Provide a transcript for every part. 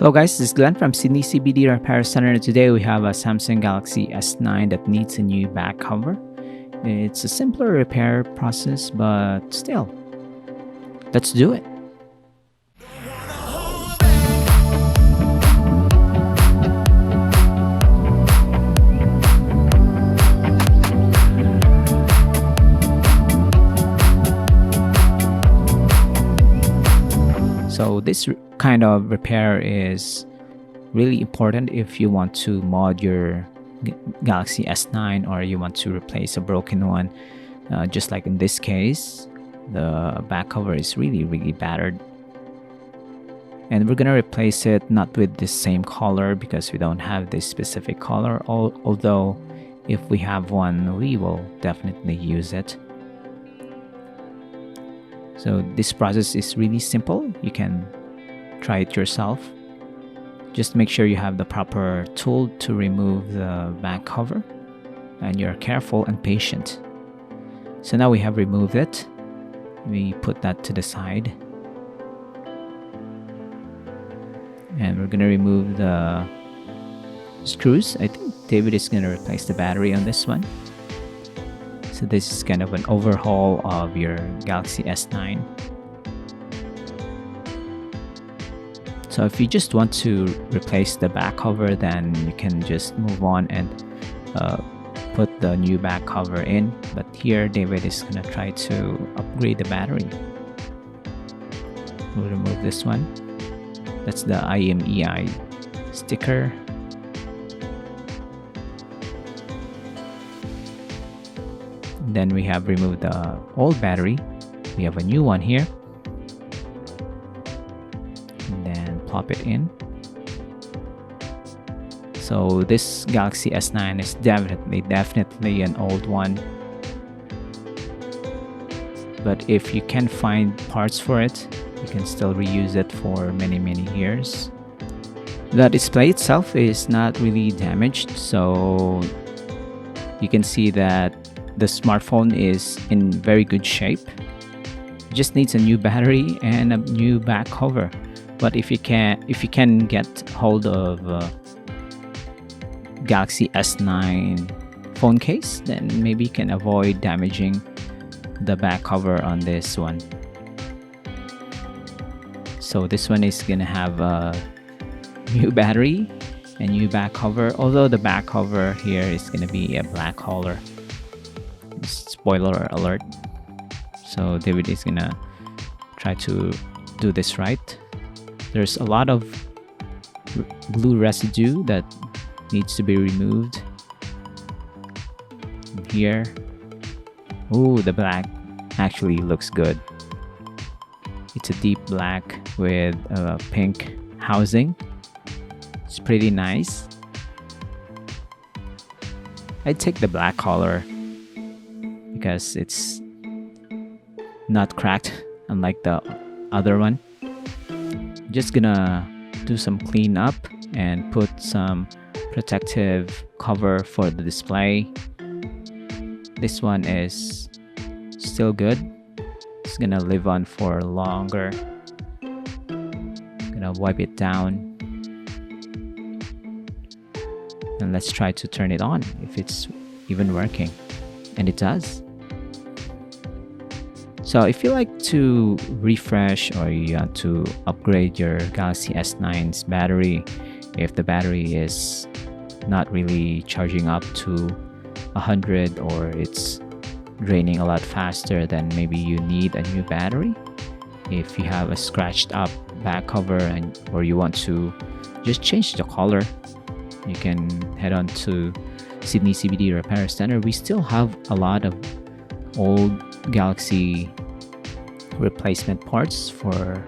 Hello guys, this is Glenn from Sydney CBD Repair Center, and today we have a Samsung Galaxy S9 that needs a new back cover. It's a simpler repair process, but still, let's do it. So this kind of repair is really important if you want to mod your Galaxy S9 or you want to replace a broken one. Just like in this case, the back cover is really battered. And we're gonna replace it not with the same color because we don't have this specific color, although if we have one, we will definitely use it. So this process is really simple. You can try it yourself. Just make sure you have the proper tool to remove the back cover and you're careful and patient. So now we have removed it. We put that to the side. And we're gonna remove the screws. I think David is gonna replace the battery on this one. So this is kind of an overhaul of your Galaxy S9. So if you just want to replace the back cover, then you can just move on and put the new back cover in. But here David is gonna try to upgrade the battery. We'll remove this one. That's the IMEI sticker. Then we have removed the old battery. We have a new one here. And then plop it in. So this Galaxy S9 is definitely an old one. But if you can find parts for it, you can still reuse it for many years. The display itself is not really damaged, so you can see that the smartphone is in very good shape. It just needs a new battery and a new back cover. But if you can get hold of Galaxy S9 phone case, then maybe you can avoid damaging the back cover on this one. So this one is gonna have a new battery and new back cover, although the back cover here is gonna be a black color. Spoiler alert. So David is gonna try to do this right. There's a lot of glue residue that needs to be removed here. Oh, the black actually looks good. It's a deep black with a pink housing. It's pretty nice. I'd take the black color because it's not cracked unlike the other one. Just gonna do some cleanup and put some protective cover for the display. This one is still good. It's gonna live on for longer. Gonna wipe it down. And let's try to turn it on if it's even working. And it does. So if you like to refresh or you want to upgrade your Galaxy S9's battery, if the battery is not really charging up to 100 or it's draining a lot faster, then maybe you need a new battery. If you have a scratched up back cover or you want to just change the color, you can head on to Sydney CBD Repair Center. We still have a lot of old Galaxy replacement parts for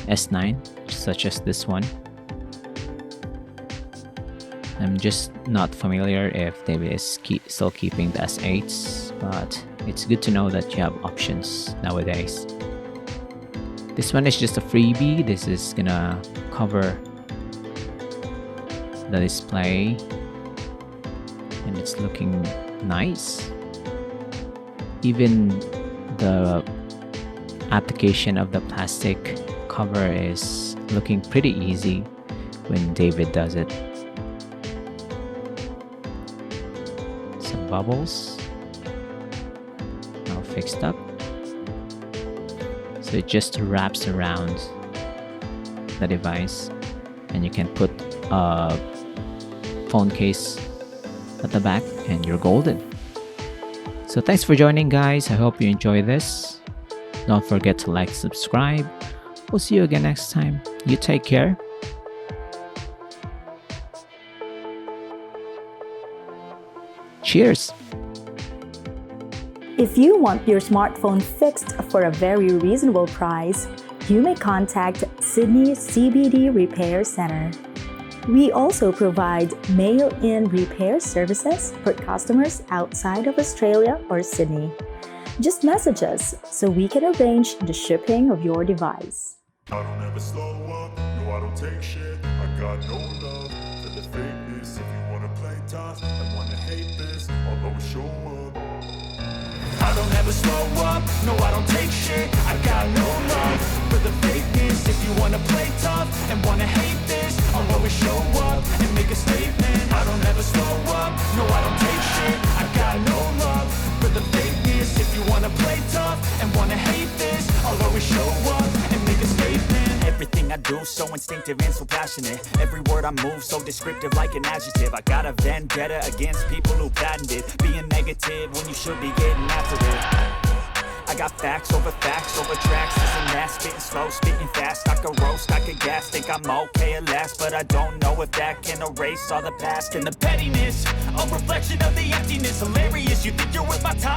S9, such as this one. I'm just not familiar if David is still keeping the S8s, but it's good to know that you have options nowadays. This one is just a freebie. This is gonna cover the display and it's looking nice. Even the application of the plastic cover is looking pretty easy. when David does it. Some bubbles, now fixed up. So it just wraps around the device, and you can put a phone case at the back and you're golden. So thanks for joining, guys. I hope you enjoy this. Don't forget to like, subscribe. We'll see you again next time. You take care. Cheers. If you want your smartphone fixed for a very reasonable price, you may contact Sydney CBD Repair Center. We also provide mail-in repair services for customers outside of Australia or Sydney. Just message us so we can arrange the shipping of your device. I don't ever slow up, no I don't take shit. I got no love for the fakeness. If you wanna play tough and wanna hate this, I'll always show up. I don't ever slow up, no I don't take shit. I got no love for the fakeness. If you wanna play tough and wanna hate this, I'll always show up and make a statement. I don't ever slow up, no I don't take shit. I got no love for the fakeness. If you wanna play tough and wanna hate this, I'll always show up and make a statement. Everything I do so instinctive and so passionate. Every word I move so descriptive like an adjective. I got a vendetta against people who patented being negative when you should be getting after it. I got facts over tracks, this and that, spitting slow, spitting fast. I could roast, I could gas, think I'm okay at last, but I don't know if that can erase all the past and the pettiness. A reflection of the emptiness, hilarious, you think you're with my time.